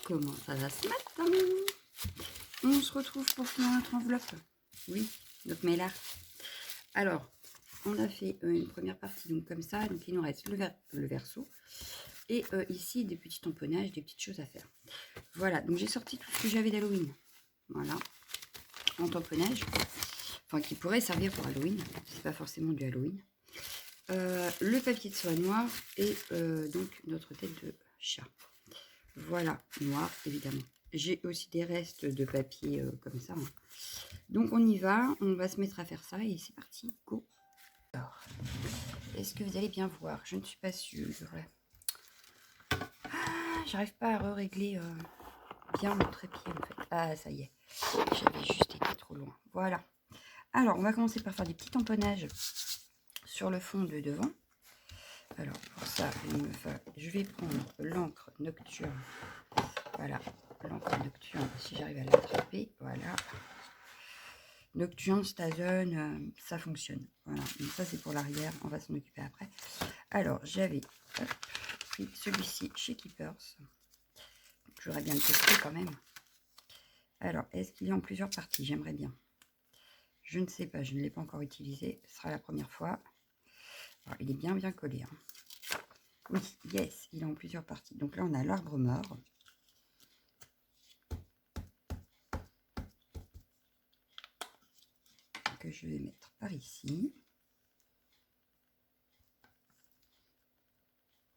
comment ça va ce matin? On se retrouve pour finir notre enveloppe. Oui, notre mail art. Alors, on a fait une première partie donc comme ça. Donc il nous reste le verso. Et ici, des petits tamponnages, des petites choses à faire. Voilà, donc j'ai sorti tout ce que j'avais d'Halloween. Voilà, en tamponnage. Enfin, qui pourrait servir pour Halloween. C'est pas forcément du Halloween. Le papier de soie noir et donc notre tête de chat. Voilà, noir évidemment. J'ai aussi des restes de papier comme ça. Hein. Donc on y va, on va se mettre à faire ça et c'est parti, go. Alors, est-ce que vous allez bien voir? Je ne suis pas sûre. J'arrive pas à régler bien mon trépied en fait. Ah ça y est, j'avais juste été trop loin. Voilà. Alors on va commencer par faire des petits tamponnages sur le fond de devant. Alors pour ça, je vais prendre l'encre nocturne. Voilà, l'encre nocturne, si j'arrive à l'attraper, voilà. Nocturne, Stazen, ça fonctionne. Voilà, donc ça c'est pour l'arrière, on va s'en occuper après. Alors, j'avais pris celui-ci chez Keepers. J'aurais bien le tester quand même. Alors, est-ce qu'il est en plusieurs parties? J'aimerais bien. Je ne sais pas, je ne l'ai pas encore utilisé. Ce sera la première fois. Alors, il est bien collé. Hein. Oui, yes, il est en plusieurs parties. Donc là, on a l'arbre mort. Que je vais mettre par ici.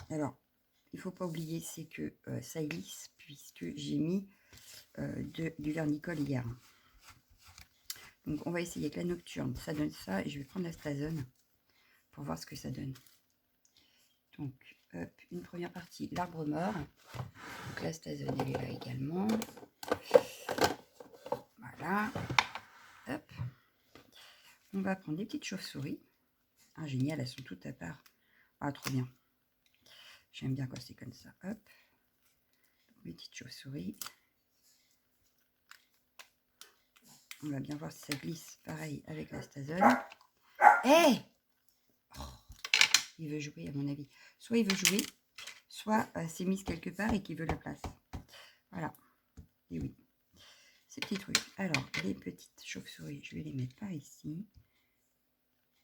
Alors, il ne faut pas oublier, c'est que ça glisse puisque j'ai mis du vernicole hier. Donc, on va essayer avec la nocturne. Ça donne ça et je vais prendre la Stazen pour voir ce que ça donne. Donc, hop, une première partie, l'arbre mort. Donc, la Stazen, elle est là également. Voilà. Hop. On va prendre des petites chauves-souris. Ah, génial, elles sont toutes à part. Ah, trop bien. J'aime bien quand c'est comme ça. Hop. Les petites chauves-souris. On va bien voir si ça glisse. Pareil avec la Stazen. Hé hey, oh, il veut jouer, à mon avis. Soit il veut jouer, soit c'est mis quelque part et qu'il veut la place. Voilà. Et oui. Ces petits trucs. Alors, les petites chauves-souris, je vais les mettre par ici.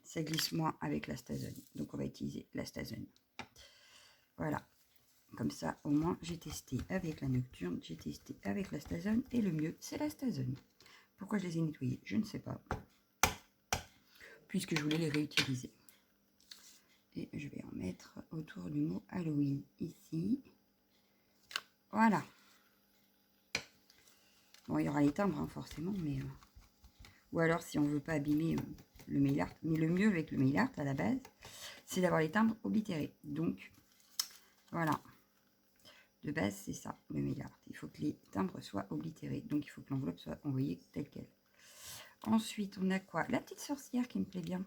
Ça glisse moins avec la Stazen. Donc, on va utiliser la Stazen. Voilà. Comme ça, au moins, j'ai testé avec la nocturne, j'ai testé avec la Stazen. Et le mieux, c'est la Stazen. Pourquoi je les ai nettoyés? Je ne sais pas. Puisque je voulais les réutiliser. Et je vais en mettre autour du mot Halloween, ici. Voilà. Bon, il y aura les timbres, hein, forcément, mais... ou alors, si on ne veut pas abîmer le mail art. Mais le mieux avec le mail art, à la base, c'est d'avoir les timbres oblitérés. Donc, voilà. De base, c'est ça, le mail art. Il faut que les timbres soient oblitérés. Donc, il faut que l'enveloppe soit envoyée telle qu'elle. Ensuite, on a quoi? La petite sorcière qui me plaît bien.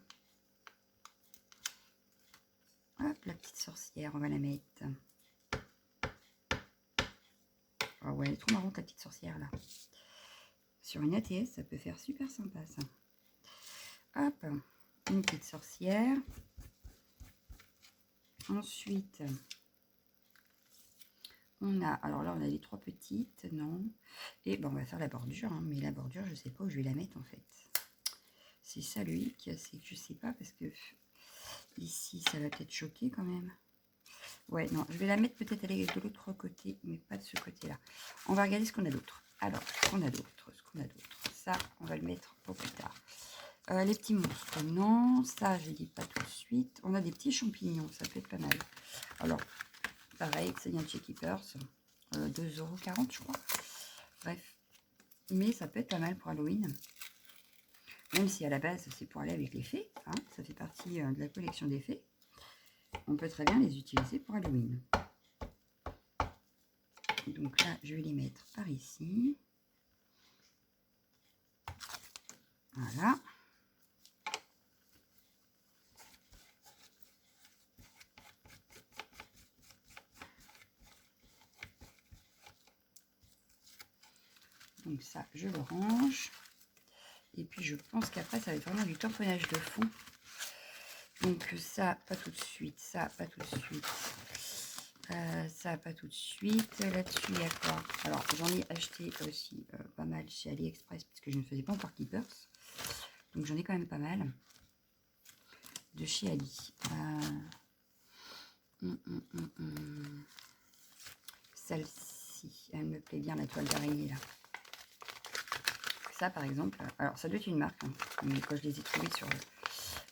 Hop, la petite sorcière, on va la mettre. Oh ouais, elle est trop marrante, la petite sorcière, là. Sur une ATS, ça peut faire super sympa, ça. Hop, une petite sorcière. Ensuite, on a, alors là, on a les trois petites, non. Et bon, on va faire la bordure, hein, mais la bordure, je sais pas où je vais la mettre, en fait. C'est ça, lui, qui a, c'est que je sais pas, parce que ici, ça va peut-être choquer, quand même. Ouais, non, je vais la mettre peut-être aller de l'autre côté, mais pas de ce côté-là. On va regarder ce qu'on a d'autre. Alors, ce qu'on a d'autre, Ça, on va le mettre pour plus tard. Les petits monstres, non. Ça, je ne dis pas tout de suite. On a des petits champignons, ça peut être pas mal. Alors, pareil, ça vient de chez Keepers. 2,40 €, je crois. Bref. Mais ça peut être pas mal pour Halloween. Même si à la base, c'est pour aller avec les fées. Hein, ça fait partie de la collection des fées. On peut très bien les utiliser pour Halloween. Donc là, je vais les mettre par ici. Voilà. Donc ça, je le range. Et puis, je pense qu'après, ça va être vraiment du tamponnage de fond. Donc ça, pas tout de suite. Ça, pas tout de suite. Ça pas tout de suite. Là-dessus, il y a quoi? Alors, j'en ai acheté aussi pas mal chez AliExpress parce que je ne faisais pas encore Keepers. Donc, j'en ai quand même pas mal de chez Ali. Celle-ci, elle me plaît bien, la toile d'araignée là. Ça, par exemple, alors ça doit être une marque, hein, mais quand je les ai trouvées sur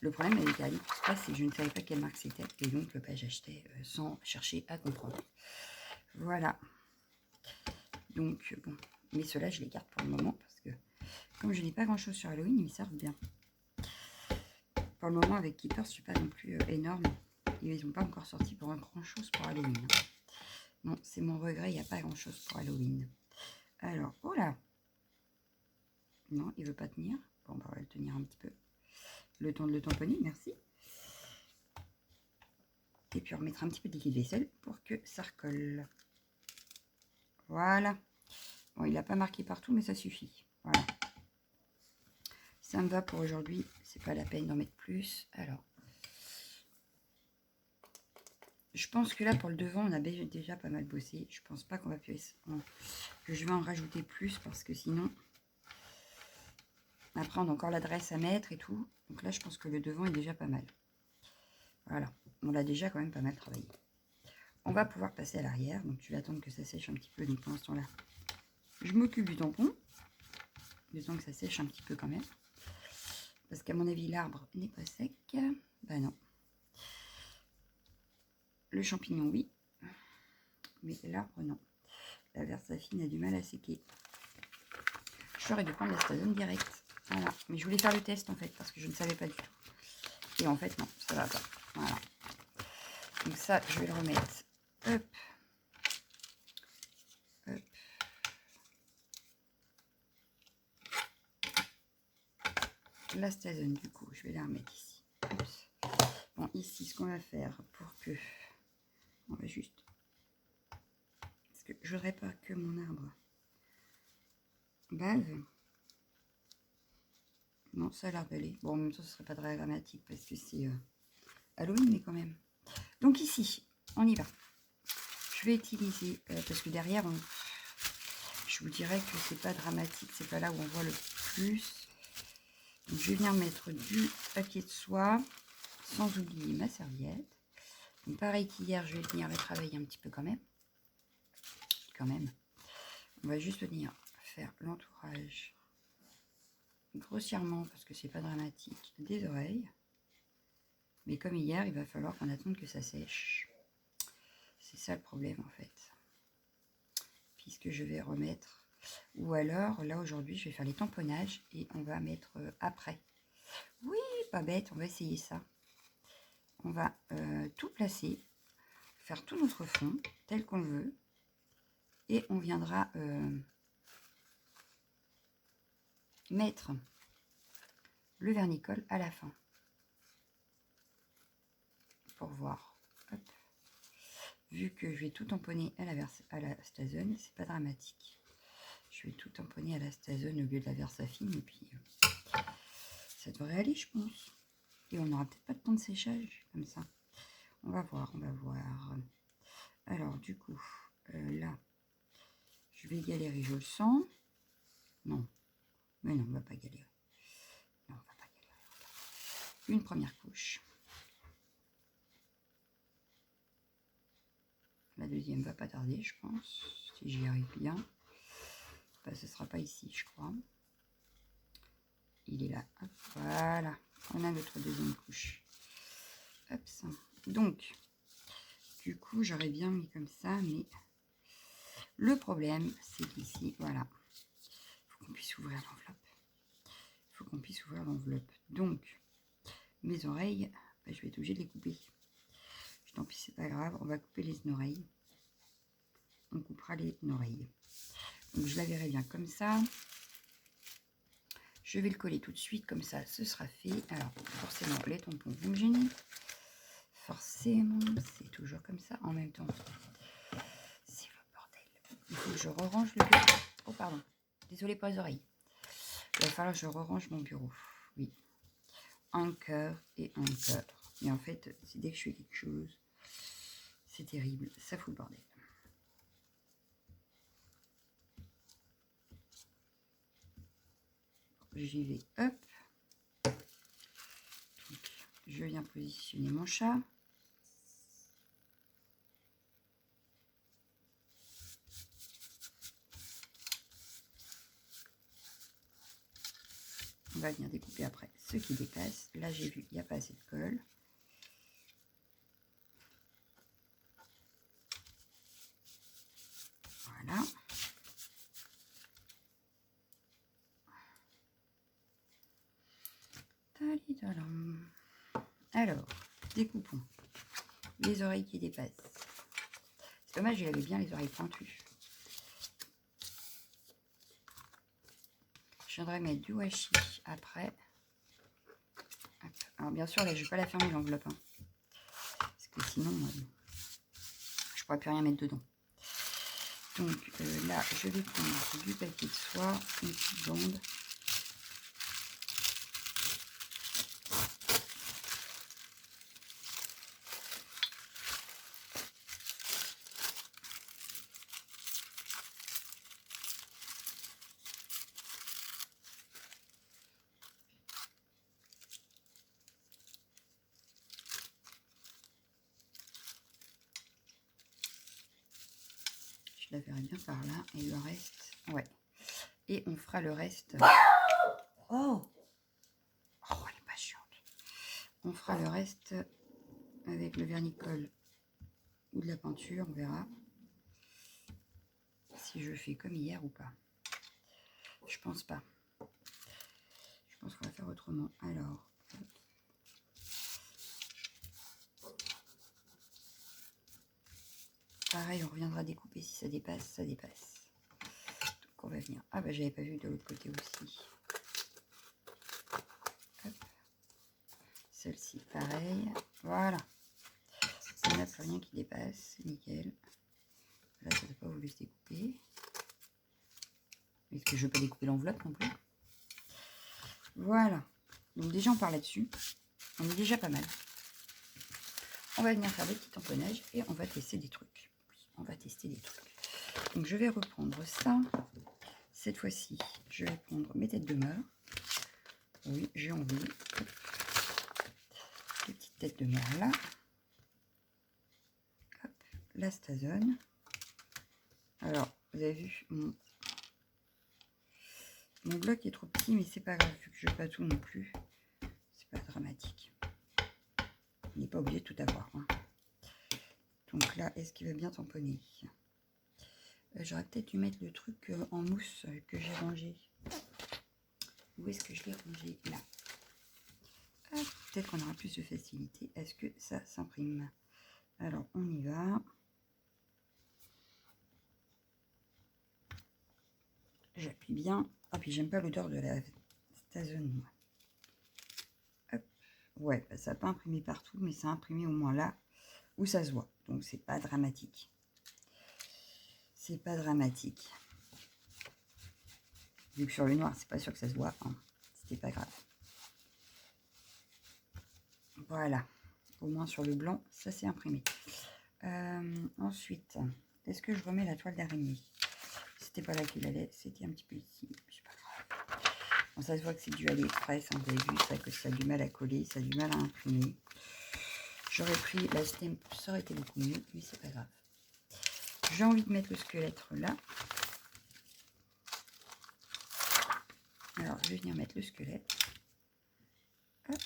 le problème avec AliExpress, c'est que je ne savais pas quelle marque c'était, et donc j'achetais sans chercher à comprendre. Voilà. Donc, bon, mais ceux-là, je les garde pour le moment, parce que comme je n'ai pas grand-chose sur Halloween, ils me servent bien. Pour le moment, avec Keepers, je ne suis pas non plus énorme. Ils n'ont pas encore sorti pour un grand-chose pour Halloween. Non, c'est mon regret, il n'y a pas grand-chose pour Halloween. Alors, oh là! Non, il ne veut pas tenir. Bon, bah, on va le tenir un petit peu. Le temps de le tamponner, merci. Et puis, on remettra un petit peu de liquide vaisselle pour que ça recolle. Voilà. Bon, il n'a pas marqué partout, mais ça suffit. Voilà. Ça me va pour aujourd'hui. C'est pas la peine d'en mettre plus. Alors, je pense que là, pour le devant, on a déjà pas mal bossé. Je pense pas qu'on va plus... que je vais en rajouter plus parce que sinon... Après, on a encore l'adresse à mettre et tout. Donc là, je pense que le devant est déjà pas mal. Voilà. On l'a déjà quand même pas mal travaillé. On va pouvoir passer à l'arrière. Donc, je vais attendre que ça sèche un petit peu. Donc, pour l'instant, là, je m'occupe du tampon. Le temps que ça sèche un petit peu quand même. Parce qu'à mon avis, l'arbre n'est pas sec. Bah non. Le champignon, oui. Mais l'arbre, non. La Versafine a du mal à séquer. J'aurais dû prendre la Stazone direct. Voilà. Mais je voulais faire le test, en fait, parce que je ne savais pas du tout. Et en fait, non, ça va pas. Voilà. Donc ça, je vais le remettre. Hop. Hop. La Stazone, du coup, je vais la remettre ici. Oups. Bon, ici, ce qu'on va faire pour que... On va juste... Parce que je voudrais pas que mon arbre bave. Non, ça a l'air d'aller. Bon, en même temps, ce serait pas très dramatique parce que c'est Halloween, mais quand même. Donc ici, on y va. Je vais utiliser, parce que derrière, je vous dirais que c'est pas dramatique. C'est pas là où on voit le plus. Donc, je vais venir mettre du papier de soie, sans oublier ma serviette. Donc, pareil qu'hier, je vais venir la travailler un petit peu quand même. On va juste venir faire l'entourage grossièrement, parce que c'est pas dramatique, des oreilles. Mais comme hier, il va falloir qu'on attende que ça sèche. C'est ça le problème en fait. Puisque je vais remettre... Ou alors, là aujourd'hui, je vais faire les tamponnages et on va mettre après. Oui, pas bête, on va essayer ça. On va tout placer, faire tout notre fond tel qu'on le veut. Et on viendra mettre le vernicole à la fin. Pour voir. Hop. Vu que je vais tout tamponner à la Stazone, c'est pas dramatique. Je vais tout tamponner à la Stazone au lieu de la Versafine et puis ça devrait aller, je pense. Et on n'aura peut-être pas de temps de séchage comme ça. On va voir, on va voir. Alors du coup, là, je vais galérer, je le sens. Non, mais non, on va pas galérer. Non, on va pas galérer. Une première couche. La deuxième va pas tarder, je pense, si j'y arrive bien. Bah, ce sera pas ici, je crois. Il est là. Hop, voilà. On a notre deuxième couche. Hop, ça. Donc, du coup, j'aurais bien mis comme ça, mais le problème, c'est qu'ici, voilà, il faut qu'on puisse ouvrir l'enveloppe. Il faut qu'on puisse ouvrir l'enveloppe. Donc, mes oreilles, bah, je vais être obligée de les couper. Tant pis, c'est pas grave. On va couper les oreilles. On coupera les oreilles. Donc, je la verrai bien comme ça. Je vais le coller tout de suite, comme ça, ce sera fait. Alors, forcément, les tampons vont me gêner. Forcément, c'est toujours comme ça. En même temps, c'est le bordel. Il faut que je re-range le bureau. Oh, pardon. Désolée pour les oreilles. Il va falloir que je re-range mon bureau. Oui. Encore et encore. Et en fait, c'est dès que je fais quelque chose, C'est terrible, ça fout le bordel. J'y vais, hop. Donc, je viens positionner mon chat. On va venir découper après ce qui dépasse. Là, j'ai vu, il n'y a pas assez de colle. Voilà. Alors, découpons les oreilles qui dépassent. C'est dommage, il avait bien les oreilles pointues. Je viendrai mettre du washi après. Hop. Alors bien sûr, là, je ne vais pas la fermer l'enveloppe. Hein, parce que sinon, je ne pourrais plus rien mettre dedans. Donc là, je vais prendre du papier de soie, une petite bande. Je la verrai bien par là. Et le reste, ouais. Et on fera le reste. Oh, elle est pas chiante. On fera le reste avec le vernicole ou de la peinture, on verra si je fais comme hier ou pas. Je pense pas. Je pense qu'on va faire autrement. Alors, pareil, on reviendra découper si ça dépasse, ça dépasse. Donc on va venir. Ah bah j'avais pas vu de l'autre côté aussi. Celle-ci, pareil. Voilà. On n'a plus rien qui dépasse. Nickel. Là, ça n'a pas voulu se découper. Est-ce que je ne veux pas découper l'enveloppe non plus? Voilà. Donc déjà, on part là-dessus. On est déjà pas mal. On va venir faire des petits tamponnages et on va tester des trucs. Oui, on va tester des trucs. Donc, je vais reprendre ça. Cette fois-ci, je vais prendre mes têtes de mort. Oui, j'ai envie. Hop. Les petites têtes de mort là. Hop. La Stazone. Alors, vous avez vu, mon bloc est trop petit, mais c'est pas grave, vu que je veux pas tout non plus. C'est pas dramatique. On n'est pas obligé de tout avoir. Hein. Donc là, est-ce qu'il va bien tamponner? J'aurais peut-être dû mettre le truc en mousse que j'ai rangé. Où est-ce que je l'ai rangé? Là. Peut-être qu'on aura plus de facilité. Est-ce que ça s'imprime? Alors, on y va. J'appuie bien. Ah, puis j'aime pas l'odeur de la Stazone, moi. Hop. Ouais, bah, ça n'a pas imprimé partout, mais ça a imprimé au moins là où ça se voit. Donc, c'est pas dramatique. C'est pas dramatique. Vu que sur le noir, c'est pas sûr que ça se voit. Hein. C'était pas grave. Voilà. Au moins sur le blanc, ça s'est imprimé. Ensuite, est-ce que je remets la toile d'araignée? C'était pas là qu'il allait, c'était un petit peu ici. C'est pas grave. Bon, ça se voit que c'est du AliExpress. Hein, vous avez vu ça, que ça a du mal à coller, ça a du mal à imprimer. J'aurais pris la stem, ça aurait été beaucoup mieux, mais c'est pas grave. J'ai envie de mettre le squelette là. Alors, je vais venir mettre le squelette. Hop.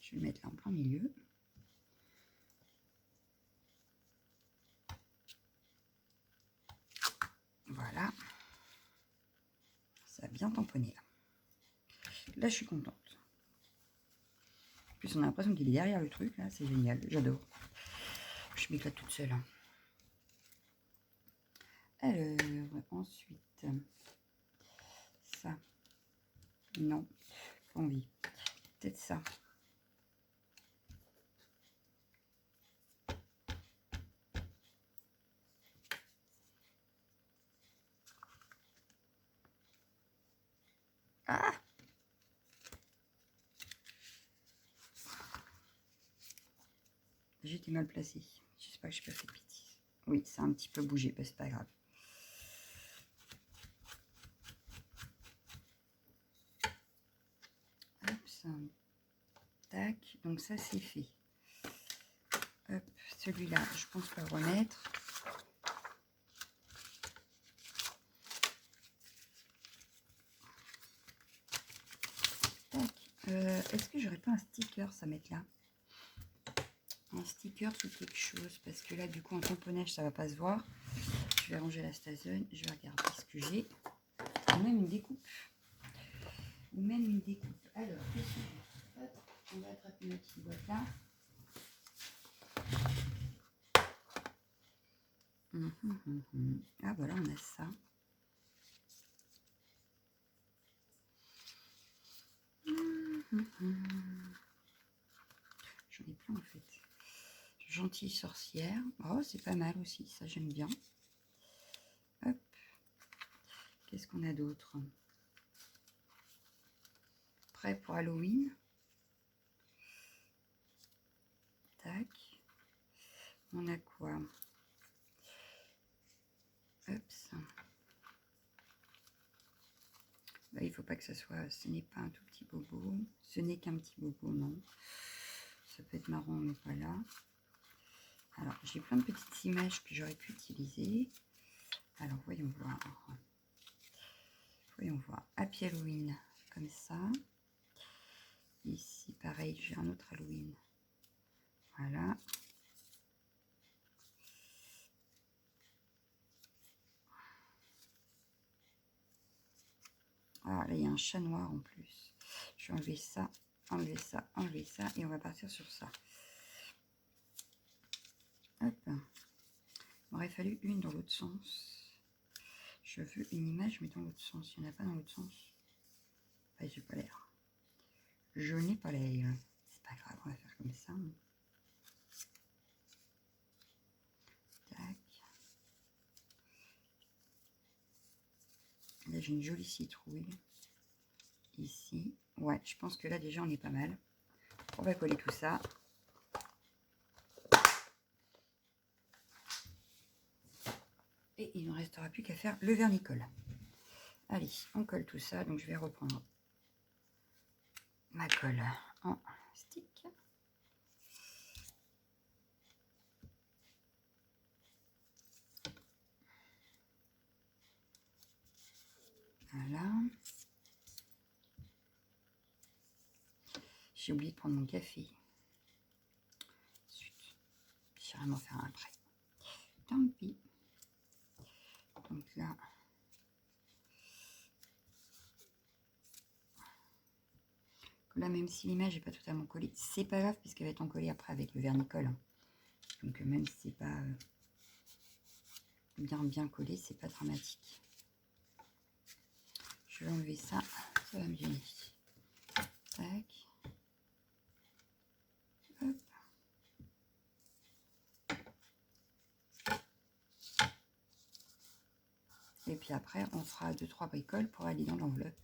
Je vais le mettre là en plein milieu. Voilà. Ça a bien tamponné là. Là, je suis contente. En plus, on a l'impression qu'il est derrière le truc, là. C'est génial. J'adore. Je m'éclate toute seule. Hein. Alors, ensuite, ça. Non, pas envie. Peut-être ça. J'étais mal placée. J'espère que je n'ai pas fait de bêtises. Oui, ça a un petit peu bougé, bah, c'est pas grave. Hop, ça. Tac, donc ça c'est fait. Hop, celui-là, je pense pas le remettre. Tac. Est-ce que j'aurais pas un sticker à mettre là? Un sticker ou quelque chose, parce que là du coup en tamponnage ça va pas se voir. Je vais ranger la Stazen, je vais regarder ce que j'ai. Ou même une découpe. Alors, qu'est-ce que j'ai? Hop, on va attraper notre petite boîte là. Ah voilà, on a ça. J'en ai plein en fait. Gentille sorcière. Oh, c'est pas mal aussi, ça j'aime bien. Hop. Qu'est-ce qu'on a d'autre? Prêt pour Halloween. Tac. On a quoi? Hop. Bah, il faut pas que ça soit... Ce n'est pas un tout petit bobo. Ce n'est qu'un petit bobo, non. Ça peut être marrant, mais pas là. Alors, j'ai plein de petites images que j'aurais pu utiliser. Alors, voyons voir. Voyons voir. Happy Halloween, comme ça. Ici, pareil, j'ai un autre Halloween. Voilà. Ah, là, il y a un chat noir en plus. Je vais enlever ça, enlever ça, enlever ça. Et on va partir sur ça. Hop. Il m'aurait fallu une dans l'autre sens. Je veux une image, mais dans l'autre sens. Il n'y en a pas dans l'autre sens. Ah, j'ai pas l'air. Je n'ai pas l'air. C'est pas grave, on va faire comme ça. Tac. Là, j'ai une jolie citrouille. Ici. Ouais, je pense que là, déjà, on est pas mal. On va coller tout ça. Et il ne restera plus qu'à faire le vernicole. Allez, on colle tout ça. Donc, je vais reprendre ma colle en stick. Voilà. J'ai oublié de prendre mon café. J'irai m'en faire un après. Tant pis. Donc là... Là, même si l'image n'est pas totalement collée, c'est pas grave puisqu'elle va être encollée après avec le vernicole. Donc même si c'est pas bien collé, c'est pas dramatique. Je vais enlever ça, ça va me gêner. Tac. Hop. Et puis après, on fera 2-3 bricoles pour aller dans l'enveloppe.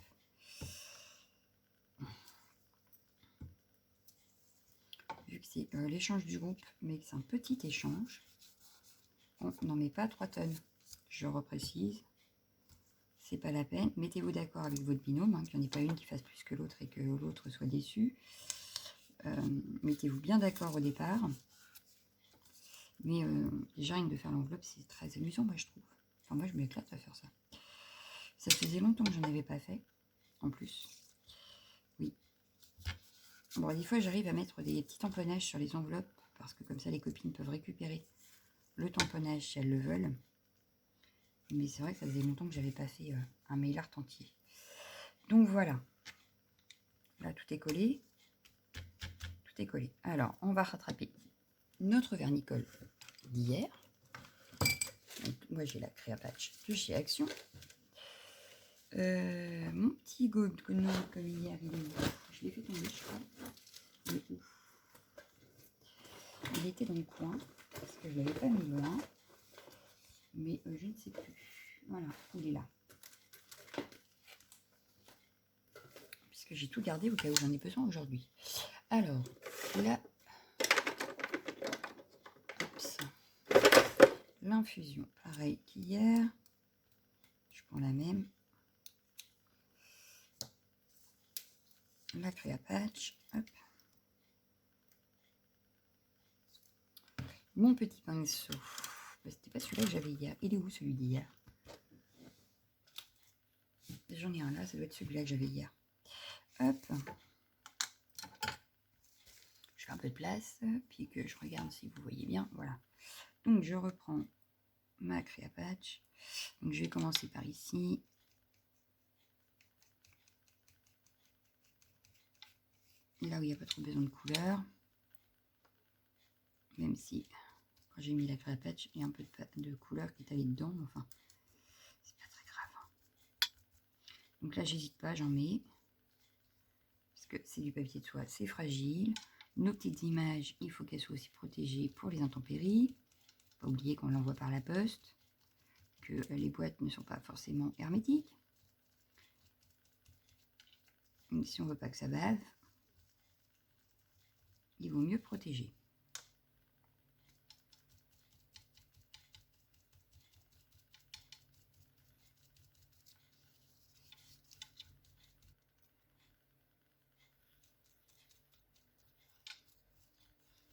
Vu que c'est l'échange du groupe, mais que c'est un petit échange, on n'en met pas 3 tonnes. Je reprécise, c'est pas la peine. Mettez-vous d'accord avec votre binôme, hein, qu'il n'y en ait pas une qui fasse plus que l'autre et que l'autre soit déçu. Mettez-vous bien d'accord au départ. Mais déjà, rien de faire l'enveloppe, c'est très amusant, moi, je trouve. Enfin, moi, je m'éclate à faire ça. Ça faisait longtemps que je n'en avais pas fait, en plus. Oui. Bon, des fois, j'arrive à mettre des petits tamponnages sur les enveloppes, parce que comme ça, les copines peuvent récupérer le tamponnage si elles le veulent. Mais c'est vrai que ça faisait longtemps que je n'avais pas fait un mail art entier. Donc, voilà. Là, tout est collé. Tout est collé. Alors, on va rattraper notre vernicole d'hier. Moi, j'ai la Créa Patch de chez Action. Mon petit gomme, comme hier, je l'ai fait tomber, je crois. Mais ouf. Il était dans le coin, parce que je ne l'avais pas mis loin. Mais je ne sais plus. Voilà, il est là. Puisque j'ai tout gardé au cas où j'en ai besoin aujourd'hui. Alors, là, L'infusion, pareil qu'hier. Je prends la même. La créa patch. Hop. Mon petit pinceau. C'était pas celui-là que j'avais hier. Il est où celui d'hier? J'en ai un là, ça doit être celui-là que j'avais hier. Hop. Je fais un peu de place, puis que je regarde si vous voyez bien. Voilà. Donc je reprends ma créa patch. Donc je vais commencer par ici. Là où il n'y a pas trop besoin de couleur. Même si, quand j'ai mis la créa patch, il y a un peu de couleur qui est allée dedans. Enfin, c'est pas très grave. Donc là, j'hésite pas, j'en mets. Parce que c'est du papier de soie, c'est fragile. Nos petites images, il faut qu'elles soient aussi protégées pour les intempéries. Pas oublier qu'on l'envoie par la poste. Que les boîtes ne sont pas forcément hermétiques. Donc, si on ne veut pas que ça bave, il vaut mieux protéger.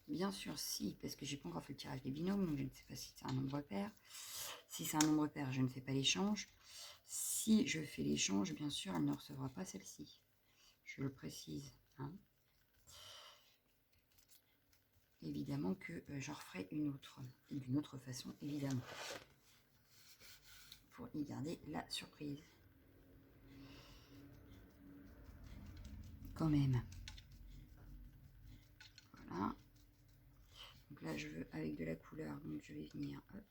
Bien sûr, si, parce que j'ai pas encore fait le tirage des binômes, donc je ne sais pas si c'est un nombre pair. Si c'est un nombre pair, je ne fais pas l'échange. Si je fais l'échange, bien sûr, elle ne recevra pas celle-ci. Je le précise. Hein. Évidemment que j'en referai une autre, et d'une autre façon, évidemment, pour y garder la surprise. Quand même. Voilà. Donc là, je veux avec de la couleur, donc je vais venir, hop,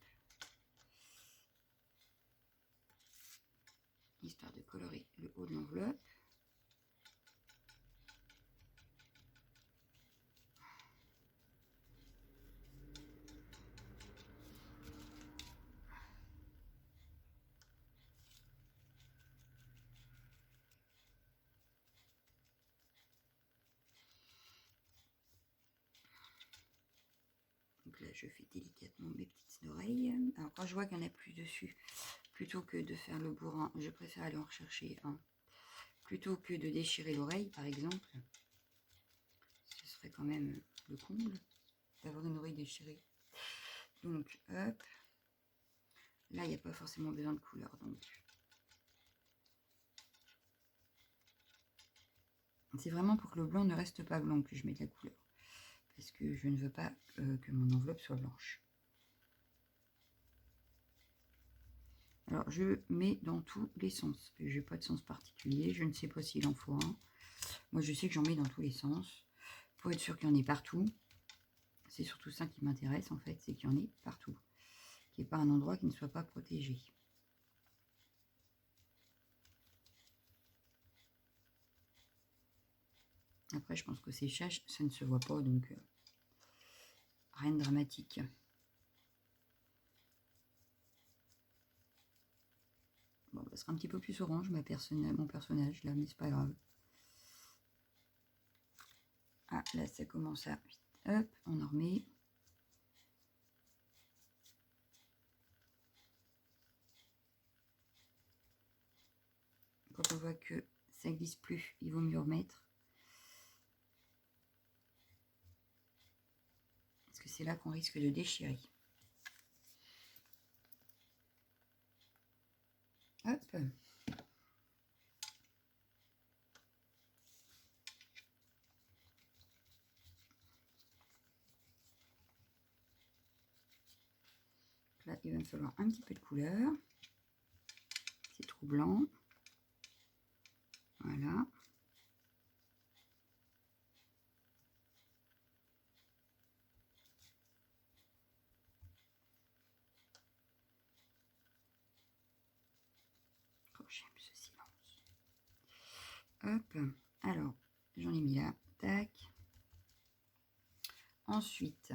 histoire de colorer le haut de l'enveloppe. Donc là, je fais délicatement mes petites oreilles. Alors quand je vois qu'il y en a plus dessus, plutôt que de faire le bourrin, je préfère aller en rechercher un. Plutôt que de déchirer l'oreille, par exemple, ce serait quand même le comble d'avoir une oreille déchirée. Donc, hop. Là, il n'y a pas forcément besoin de couleur. Donc, c'est vraiment pour que le blanc ne reste pas blanc que je mets de la couleur. Parce que je ne veux pas que mon enveloppe soit blanche. Alors, je mets dans tous les sens. Je n'ai pas de sens particulier. Je ne sais pas s'il en faut un. Moi, je sais que j'en mets dans tous les sens. Pour être sûr qu'il y en ait partout. C'est surtout ça qui m'intéresse, en fait. C'est qu'il y en ait partout. Qu'il n'y ait pas un endroit qui ne soit pas protégé. Après, je pense que ces séchage, ça ne se voit pas. Donc, rien de dramatique. Bon, ça sera un petit peu plus orange, mon personnage, là, mais c'est pas grave. Ah, là, ça commence à... Hop, on en remet. Quand on voit que ça glisse plus, il vaut mieux remettre. Parce que c'est là qu'on risque de déchirer. Hop. Là, il va me falloir un petit peu de couleur. C'est trop blanc. Voilà. Oh, j'aime ce silence. Hop. Alors, j'en ai mis là. Tac. Ensuite,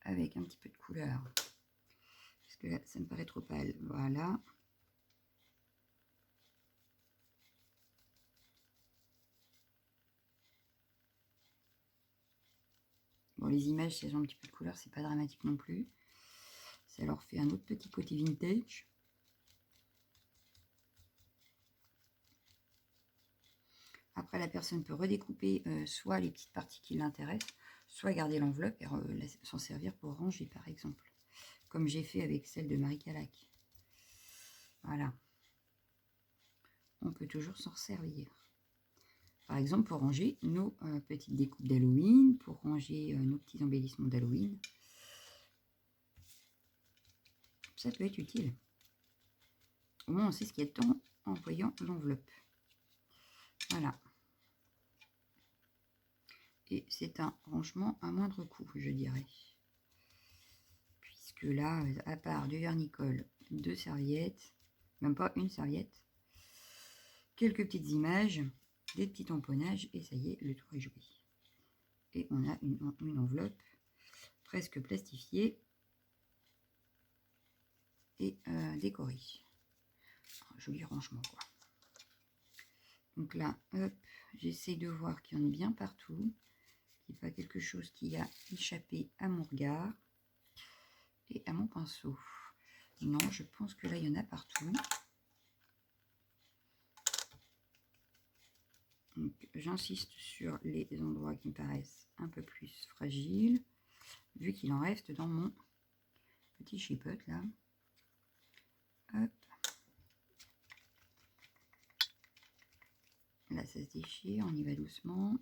avec un petit peu de couleur. Parce que là, ça me paraît trop pâle. Voilà. Bon, les images, si elles ont un petit peu de couleur, c'est pas dramatique non plus. Ça leur fait un autre petit côté vintage. Après, la personne peut redécouper soit les petites parties qui l'intéressent, soit garder l'enveloppe et s'en servir pour ranger, par exemple. Comme j'ai fait avec celle de Marie Calac. Voilà. On peut toujours s'en servir. Par exemple, pour ranger nos petites découpes d'Halloween, pour ranger nos petits embellissements d'Halloween. Ça peut être utile. Au moins, on sait ce qu'il y a dedans en voyant l'enveloppe. Voilà. Et c'est un rangement à moindre coût, je dirais. Puisque là, à part du vernicole, 2 serviettes, même pas une serviette, quelques petites images, des petits tamponnages, et ça y est, le tour est joué. Et on a une enveloppe presque plastifiée et décorée. Un joli rangement, quoi. Donc là, hop, j'essaie de voir qu'il y en ait bien partout, qu'il n'y ait pas quelque chose qui a échappé à mon regard et à mon pinceau. Non, je pense que là, il y en a partout. J'insiste sur les endroits qui me paraissent un peu plus fragiles, vu qu'il en reste dans mon petit chipote là. Hop. Là, ça se déchire, on y va doucement.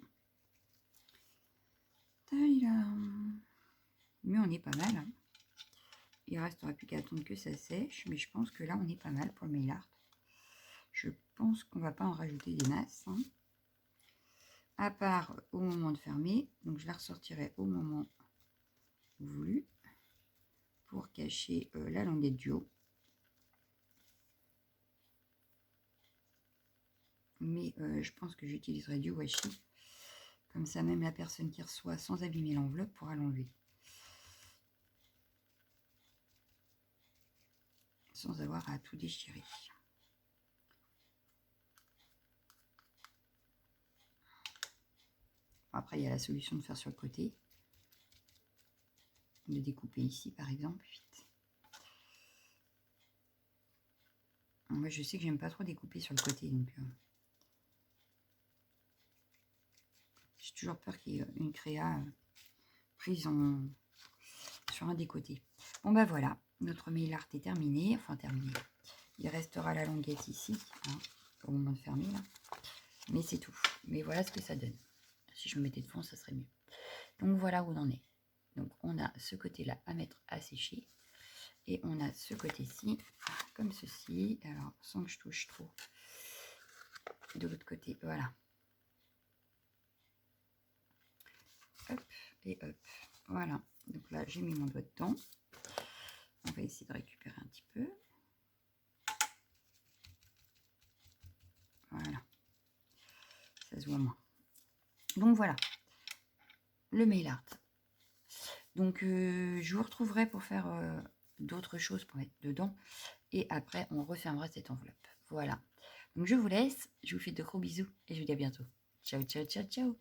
Mais on est pas mal. Hein. Il ne restera plus qu'à attendre que ça sèche, mais je pense que là, on est pas mal pour le mail art. Je pense qu'on va pas en rajouter des masses. Hein. À part au moment de fermer, donc je la ressortirai au moment voulu pour cacher la languette du haut. Mais je pense que j'utiliserai du washi. Comme ça, même la personne qui reçoit sans abîmer l'enveloppe pourra l'enlever. Sans avoir à tout déchirer. Après, il y a la solution de faire sur le côté. De découper ici, par exemple. Vite. Moi, je sais que j'aime pas trop découper sur le côté. Donc, j'ai toujours peur qu'il y ait une créa prise sur un des côtés. Bon, bah voilà. Notre mail art est terminé. Enfin, terminé. Il restera la languette ici. Hein, au moment de fermer, là. Mais c'est tout. Mais voilà ce que ça donne. Si je me mettais de fond, ça serait mieux. Donc voilà où on en est. Donc on a ce côté-là à mettre à sécher. Et on a ce côté-ci, comme ceci. Alors, sans que je touche trop. De l'autre côté, voilà. Hop, et hop. Voilà. Donc là, j'ai mis mon doigt dedans. On va essayer de récupérer un petit peu. Voilà. Ça se voit moins. Donc voilà. Le mail art. Donc je vous retrouverai pour faire d'autres choses pour mettre dedans. Et après, on refermera cette enveloppe. Voilà. Donc je vous laisse. Je vous fais de gros bisous. Et je vous dis à bientôt. Ciao, ciao, ciao, ciao.